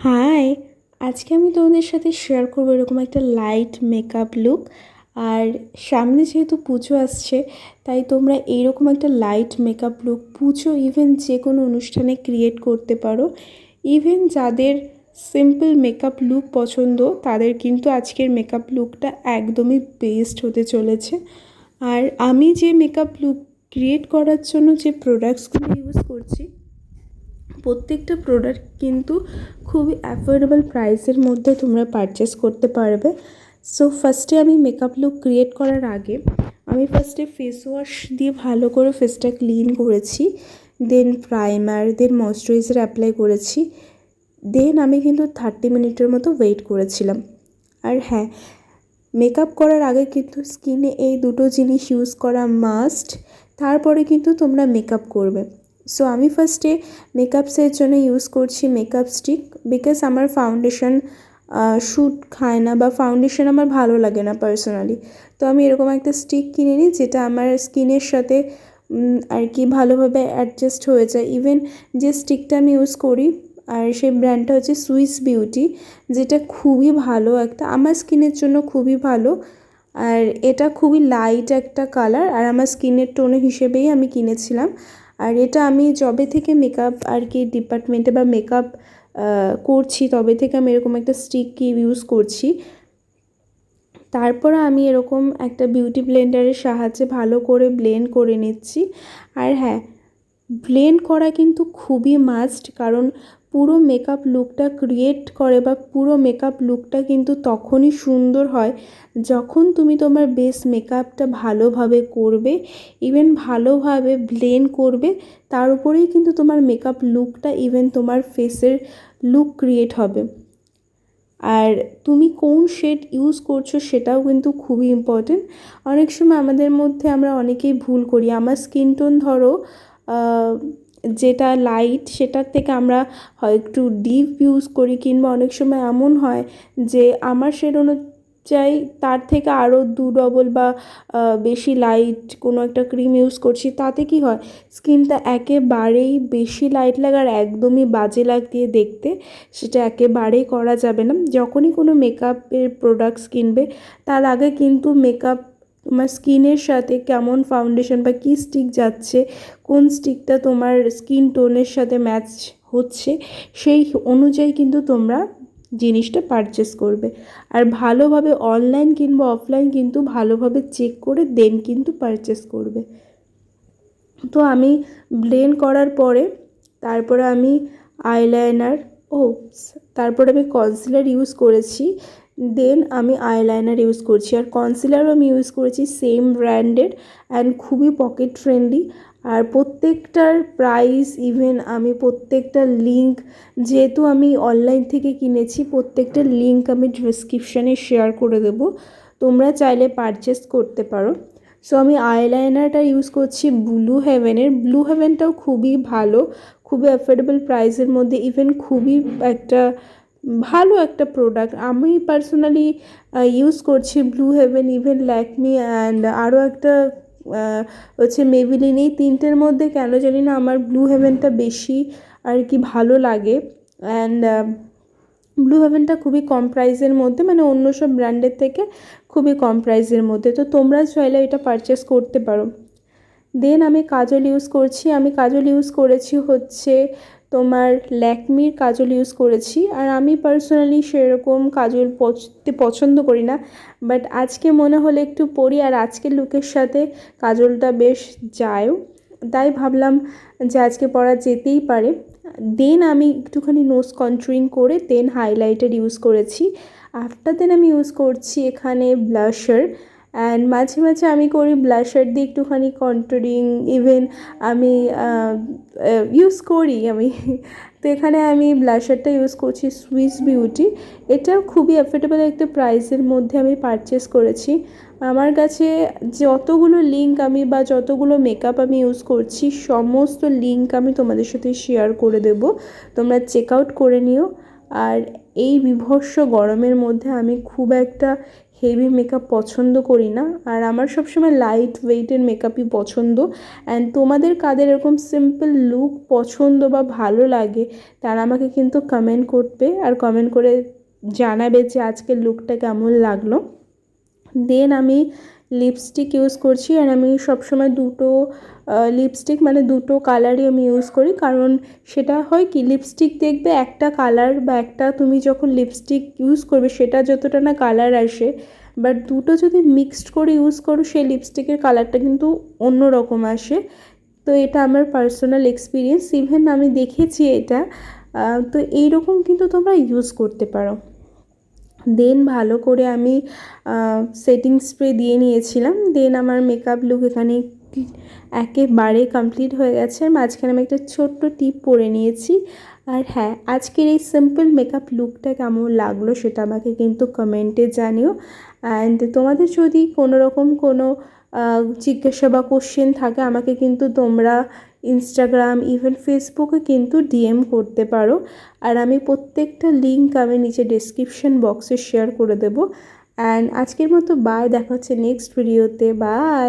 High, আজকে আমি তোমাদের সাথে শেয়ার করবো এরকম একটা লাইট মেকআপ লুক। আর সামনে যেহেতু পুজো আসছে, তাই তোমরা এইরকম একটা লাইট মেকআপ লুক পুজো ইভেন যে কোনো অনুষ্ঠানে ক্রিয়েট করতে পারো। ইভেন যাদের সিম্পল মেকআপ লুক পছন্দ তাদের কিন্তু আজকের মেকআপ লুকটা একদমই বেস্ট হতে চলেছে। আর আমি যে মেকআপ লুক ক্রিয়েট করার জন্য যে প্রোডাক্টসগুলো ইউজ করছি, প্রত্যেকটা প্রোডাক্ট কিন্তু খুবই অ্যাফোর্ডেবল প্রাইসের মধ্যে তোমরা পারচেস করতে পারবে। সো ফার্স্টে আমি মেকআপ লুক ক্রিয়েট করার আগে আমি ফার্স্টে ফেস ওয়াশ দিয়ে ভালো করে ফেসটা ক্লিন করেছি, দেন প্রাইমার, দেন ময়শ্চারাইজার অ্যাপ্লাই করেছি, দেন আমি কিন্তু 30 মিনিটের মতো ওয়েট করেছিলাম। আর হ্যাঁ, মেকআপ করার আগে কিন্তু স্কিনে এই দুটো জিনিস ইউজ করা মাস্ট, তারপরে কিন্তু তোমরা মেকআপ করবে। সো আমি ফার্স্টে মেকআপসের জন্য ইউজ করছি মেকআপ স্টিক, বিকজ আমার ফাউন্ডেশন শ্যুট খায় না বা ফাউন্ডেশন আমার ভালো লাগে না পার্সোনালি। তো আমি এরকম একটা স্টিক কিনে নিই যেটা আমার স্কিনের সাথে আর কি ভালোভাবে অ্যাডজাস্ট হয়ে যায়। ইভেন যে স্টিকটা আমি ইউজ করি আর সেই ব্র্যান্ডটা হচ্ছে সুইস বিউটি, যেটা খুবই ভালো, একটা আমার স্কিনের জন্য খুবই ভালো। আর এটা খুবই লাইট একটা কালার, আর আমার স্কিনের টোনের হিসেবেই আমি কিনেছিলাম। আর এটা আমি যবে থেকে মেকআপ আর কি ডিপার্টমেন্টে বা মেকআপ করছি তবে থেকে আমি এরকম একটা স্টিক ইউজ করছি। তারপর আমি এরকম একটা বিউটি ব্লেন্ডারের সাহায্যে ভালো করে ব্লেন্ড করে নিচ্ছি। আর হ্যাঁ, ব্লেন্ড করা কিন্তু খুবই মাস্ট, কারণ পুরো মেকআপ লুকটা ক্রিয়েট করে বা পুরো মেকআপ লুকটা কিন্তু তখনই সুন্দর হয় যখন তুমি তোমার বেস মেকআপটা ভালোভাবে করবে, ইভেন ভালোভাবে ব্লেন্ড করবে, তার উপরেই কিন্তু তোমার মেকআপ লুকটা ইভেন তোমার ফেসের লুক ক্রিয়েট হবে। আর তুমি কোন শেড ইউজ করছো সেটাও কিন্তু খুবই ইম্পর্টেন্ট। অনেক সময় আমাদের মধ্যে আমরা অনেকেই ভুল করি, আমার স্কিন টোন ধরো যেটা লাইট সেটার থেকে আমরা হয় একটু ডিপ ইউজ করি, কিংবা অনেক সময় এমন হয় যে আমার শেড অনুযায়ী তার থেকে আরও 2 ডবল বা বেশি লাইট কোনো একটা ক্রিম ইউজ করছি, তাতে কি হয় স্কিনটা একেবারেই বেশি লাইট লাগে আর একদমই বাজে লাগতে দেখতে। সেটা একেবারেই করা যাবে না। যখনই কোনো মেকআপের প্রোডাক্টস কিনবে তার আগে কিন্তু মেকআপ তোমার স্কিনের সাথে কেমন ফাউন্ডেশন বা কী স্টিক যাচ্ছে, কোন স্টিকটা তোমার স্কিন টোনের সাথে ম্যাচ হচ্ছে, সেই অনুযায়ী কিন্তু তোমরা জিনিসটা পারচেস করবে। আর ভালোভাবে অনলাইন কিংবা অফলাইন কিন্তু ভালোভাবে চেক করে দেন কিন্তু পারচেস করবে। তো আমি ব্লেন্ড করার পরে তারপরে আমি আইলাইনার ও তারপরে আমি কনসিলার ইউজ করেছি, দেন আমি আইলাইনার ইউজ করছি। আর কনসিলারও আমি ইউজ করেছি সেম ব্র্যান্ডের অ্যান্ড খুবই পকেট ফ্রেন্ডলি। আর প্রত্যেকটার প্রাইস, ইভেন আমি প্রত্যেকটা লিঙ্ক, যেহেতু আমি অনলাইন থেকে কিনেছি, প্রত্যেকটা লিঙ্ক আমি ডেসক্রিপশানে শেয়ার করে দেবো, তোমরা চাইলে পারচেস করতে পারো। সো আমি আইলাইনারটা ইউজ করছি ব্লু হেভেনের। ব্লু হেভেনটাও খুবই ভালো, খুবই অ্যাফোর্ডেবল প্রাইসের মধ্যে, ইভেন খুবই একটা ভালো একটা প্রোডাক্ট। আমি পার্সোনালি ইউজ করছি blue heaven, even Lakme and আরও একটা হচ্ছে মেবিলিন। এই তিনটের মধ্যে কেন জানি না আমার ব্লু হেভেনটা বেশি আর কি ভালো লাগে। অ্যান্ড ব্লু হেভেনটা খুবই কম প্রাইসের মধ্যে, মানে অন্য সব ব্র্যান্ডের থেকে খুবই কম প্রাইসের মধ্যে, তো তোমরা চাইলে এটা পারচেস করতে পারো। দেন আমি কাজল ইউজ করছি। আমি কাজল ইউজ করেছি হচ্ছে তোমার ল্যাকমির কাজল ইউজ করেছি। আর আমি পার্সোনালি সেরকম কাজল পরতে পছন্দ করি না, বাট আজকে মনে হলো একটু পরি, আর আজকের লুকের সাথে কাজলটা বেশ যায়ও, তাই ভাবলাম যে আজকে পরা যেতেই পারে। দেন আমি একটুখানি নোজ কন্ট্যুরিং করে দেন হাইলাইটার ইউজ করেছি। আফটার দেন আমি ইউজ করছি এখানে ব্লাশার, অ্যান্ড মাঝে মাঝে আমি করি ব্লাশার দিয়ে একটুখানি কন্ট্যুরিং, ইভেন আমি ইউজ করি আমি তো এখানে আমি ব্লাশারটা ইউজ করছি সুইস বিউটি। এটা খুবই অ্যাফোর্ডেবল একটা প্রাইসের মধ্যে আমি পারচেস করেছি। আমার কাছে যতগুলো লিঙ্ক আমি বা যতগুলো মেকআপ আমি ইউজ করছি সমস্ত লিঙ্ক আমি তোমাদের সাথে শেয়ার করে দেব, তোমরা চেক আউট করে নিও। আর এই বীভৎস গরমের মধ্যে আমি খুব একটা হেভি মেকআপ পছন্দ করি না, আর আমার সবসময় লাইট ওয়েটের মেকআপই পছন্দ। অ্যান্ড তোমাদের কাদের এরকম সিম্পল লুক পছন্দ বা ভালো লাগে তারা আমাকে কিন্তু কমেন্ট করবে, আর কমেন্ট করে জানাবে যে আজকের লুকটা কেমন লাগলো। দেন আমি লিপস্টিক ইউজ করছি, আর আমি সবসময় দুটো লিপস্টিক মানে দুটো কালারই আমি ইউজ করি, কারণ সেটা হয় কি লিপস্টিক দেখবে একটা কালার বা একটা তুমি যখন লিপস্টিক ইউজ করবে সেটা যতটা না কালার আসে, বাট দুটো যদি মিক্সড করে ইউজ করো সেই লিপস্টিকের কালারটা কিন্তু অন্য রকম আসে। তো এটা আমার পার্সোনাল এক্সপিরিয়েন্স, ইভেন আমি দেখেছি এটা। তো এইরকম কিন্তু তোমরা ইউজ করতে পারো। দেন ভালো করে আমি সেটিং স্প্রে দিয়ে নিয়েছিলাম। দেন আমার মেকআপ লুক এখানে একেবারে কমপ্লিট হয়ে গেছে। মাঝখানে আমি একটা ছোট্ট টিপ পরে নিয়েছি। আর হ্যাঁ, আজকের এই সিম্পল মেকআপ লুকটা কেমন লাগলো সেটা আমাকে কিন্তু কমেন্টে জানিও। অ্যান্ড তোমাদের যদি কোনো রকম কোনো জিজ্ঞাসা বা কোশ্চেন থাকে আমাকে কিন্তু তোমরা ইনস্টাগ্রাম ইভেন ফেসবুকে কিন্তু ডিএম করতে পারো, আর আমি প্রত্যেকটা লিঙ্ক আমি নিচে ডেসক্রিপশন বক্সে শেয়ার করে দেবো। অ্যান্ড আজকের মতো বাই, দেখা হচ্ছে নেক্সট ভিডিওতে, বাই।